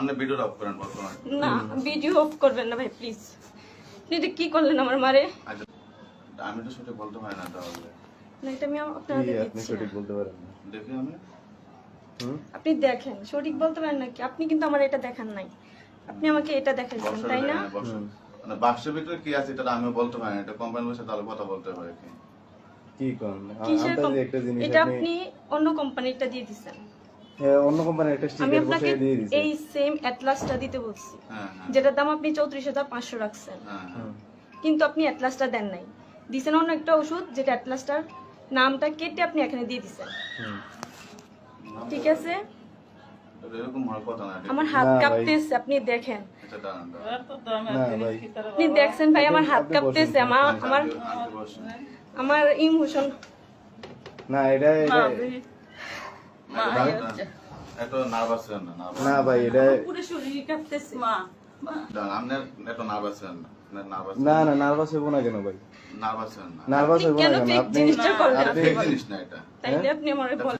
আপনি ভিডিওটা অফ করেন বর্তমানে। না ভিডিও অফ করবেন না ভাই প্লিজ। আপনি এটা কি করলেন আমার মারে? আচ্ছা আমি তো সঠিক বলতে পারি না তাহলে। না এটা আমি আপনাকে আপনি দিচ্ছি সঠিক না। বলতে পারেন না। দেখি আমি আপনি দেখেন সঠিক বলতে পারেন নাকি? আপনি কিন্তু আমার এটা দেখান নাই, আপনি আমাকে এটা দেখাইছেন তাই না? মানে বাক্সের ভিতরে কি আছে এটা আমিও বলতে পারি না, এটা কোম্পানির বসে তাহলে কথা বলতে পারে কি কি কোন কিসের আন্দাজে একটা জিনিস এটা আপনি আপনি অন্য কোম্পানিটা দিয়ে দিছেন। হ্যাঁ অন্য কোম্পানির একটা আমি স্টিকার আপনাকে বসিয়ে দিয়ে দিয়েছি। এই সেম অ্যাটলাসটা দিতে বলছি, হ্যাঁ হ্যাঁ যেটার দাম আপনি 34,500 রাখছেন, হ্যাঁ হ্যাঁ। কিন্তু আপনি অ্যাটলাসটা দেন নাই, দিছেন অন্য একটা ওষুধ যেটা অ্যাটলাসটার নামটা কেটে আপনি এখানে দিয়ে দিছেন। ঠিক আছে, এরকম হওয়ার কথা না। আমার হাত না ভাই। কাঁপতেছে, আপনি দেখেন। এটা দাঁড়ান দাঁড়ান। না ভাই আপনি দেখছেন ভাই আমার হাত আপনি কাঁপতেছে, বসেন। আমার আমার আন্টি বসেন। আমার ইমোশন। না এটা এত নার্ভাস হন না, না ভাই এটা পুরো শরীর কাঁপতেছে। দাঁড়ান, আপনি এত নার্ভাস হন না, নার্ভাস না না নার্ভাস হইব না কেন ভাই? নার্ভাস হন না, নার্ভাস হইব না কেন কেন? ফেক আপনি জিনিসটা করলেন? ফেক জিনিস না এটা। তাইলে আপনি আমারে বলেন।